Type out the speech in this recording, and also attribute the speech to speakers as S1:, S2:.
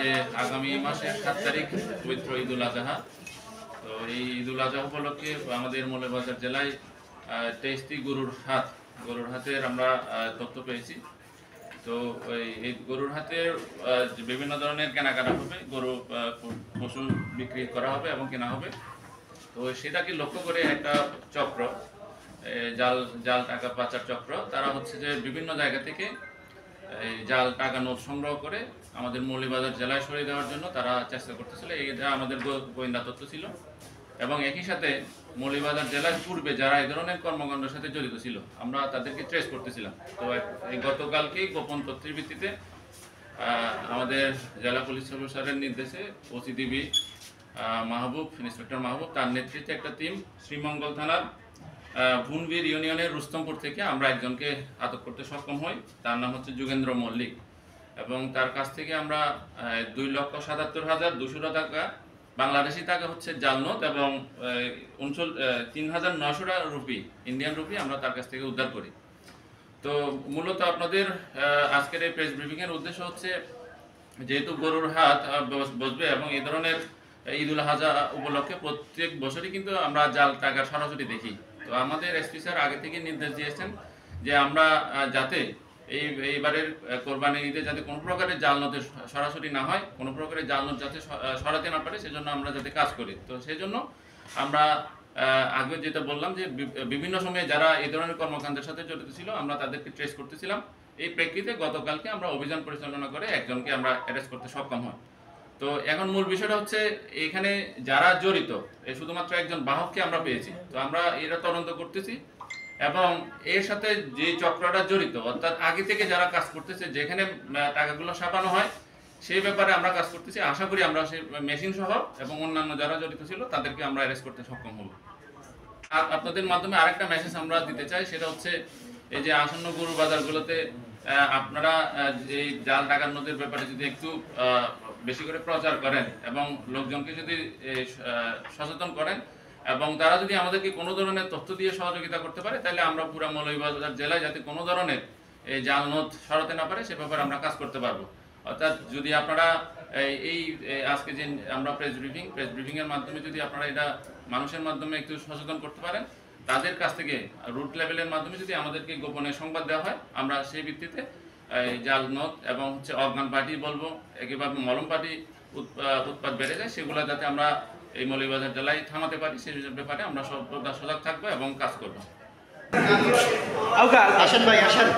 S1: যে আগামী মাসের 7 তারিখ পবিত্র ঈদুল আজহা। তো এই ঈদুল আজহা উপলক্ষে আমাদের মৌলভীবাজার জেলায় 23টি গরুর হাতের আমরা তথ্য পেয়েছি। তো এই গরুর হাতের বিভিন্ন ধরনের কেনাকাটা হবে, গরু পশু বিক্রি করা হবে এবং কেনা হবে। তো সেটাকে লক্ষ্য করে একটা চক্র, জাল টাকা পাচার চক্র, তারা হচ্ছে যে বিভিন্ন জায়গা থেকে এই জাল টাকা নোট সংগ্রহ করে আমাদের মৌলভীবাজার জেলায় সরিয়ে দেওয়ার জন্য তারা চেষ্টা করতেছিল। এটা আমাদের গোয়েন্দা তথ্য ছিল। এবং একই সাথে মৌলভীবাজার জেলার পূর্বে যারা এই ধরনের কর্মকাণ্ডের সাথে জড়িত ছিল আমরা তাদেরকে ট্রেস করতেছিলাম। তো এই গতকালকেই গোপন তথ্যের ভিত্তিতে আমাদের জেলা পুলিশ সুপারের নির্দেশে ওসিডিবি ইন্সপেক্টর মাহবুব তার নেতৃত্বে একটা টিম শ্রীমঙ্গল থানার ভুনবীর ইউনিয়নের রুস্তমপুর থেকে আমরা একজনকে আটক করতে সক্ষম হই। তার নাম হচ্ছে যোগেন্দ্র মল্লিক এবং তার কাছ থেকে আমরা 2,77,200 টাকা বাংলাদেশি টাকা হচ্ছে জাল নোট এবং 3,900 রুপি ইন্ডিয়ান রুপি আমরা তার কাছ থেকে উদ্ধার করি। তো মূলত আপনাদের আজকের এই প্রেস ব্রিফিংয়ের উদ্দেশ্য হচ্ছে, যেহেতু গরুর হাট বসবে এবং এই ধরনের ঈদুল আজহা উপলক্ষে প্রত্যেক বছরই কিন্তু আমরা জাল টাকা সরাসরি দেখি। তো আমাদের এসপি স্যার আগে থেকে নির্দেশ দিয়েছেন যে আমরা যাতে এইবারের কোরবানি ঈদে যাতে কোনো প্রকারের জাল নোটের সরাসরি না হয়, কোনো প্রকারের জাল নোট যাতে সরাতে না পারে, সেজন্য আমরা যাতে কাজ করি। তো সেই জন্য আমরা আগে যেটা বললাম যে বিভিন্ন সময়ে যারা এই ধরনের কর্মকাণ্ডের সাথে জড়িত ছিল আমরা তাদেরকে ট্রেস করতেছিলাম। এই প্রেক্ষিতে গতকালকে আমরা অভিযান পরিচালনা করে একজনকে আমরা অ্যারেস্ট করতে সক্ষম হই। তো এখন মূল বিষয়টা হচ্ছে এখানে যারা জড়িত শুধুমাত্র একজন বাহককে আমরা পেয়েছি। তো আমরা এটা তদন্ত করতেছি এবং এর সাথে যে চক্রটা জড়িত, অর্থাৎ আগে থেকে যারা কাজ করতেছে, যেখানে টাকাগুলো ছাপানো হয় সেই ব্যাপারে আমরা কাজ করতেছি। আশা করি আমরা সেই মেশিন সহ এবং অন্যান্য যারা জড়িত ছিল তাদেরকে আমরা অ্যারেস্ট করতে সক্ষম হব। আর আপনাদের মাধ্যমে আরেকটা মেসেজ আমরা দিতে চাই, সেটা হচ্ছে এই যে আসন্ন গরু বাজারগুলোতে আপনারা এই জাল টাকার নোটের ব্যাপারে যদি একটু বেশি করে প্রচার করেন এবং লোকজনকে যদি সচেতন করেন এবং তারা যদি আমাদেরকে কোনো ধরনের তথ্য দিয়ে সহযোগিতা করতে পারে, তাহলে আমরা পুরো মৌলভীবাজার জেলায় যাতে কোনো ধরনের এই জাল নোট সরাতে না পারে সে ব্যাপারে আমরা কাজ করতে পারবো। অর্থাৎ যদি আপনারা এই আজকে যে আমরা প্রেস ব্রিফিংয়ের মাধ্যমে যদি আপনারা এটা মানুষের মাধ্যমে একটু সচেতন করতে পারেন, তাদের কাছ থেকে রুট লেভেলের মাধ্যমে যদি আমাদেরকে গোপনে সংবাদ দেওয়া হয়, আমরা সেই ভিত্তিতে জাল নোট এবং হচ্ছে অজ্ঞান পার্টি বলবো, একেবারে মলম পার্টি উৎপাদ বেড়ে যায়, সেগুলো যাতে আমরা এই মৌলভীবাজার জেলায় থামাতে পারি সেই ব্যাপারে আমরা সর্বদা সজাগ থাকবো এবং কাজ করবো।
S2: আসেন ভাই আসেন।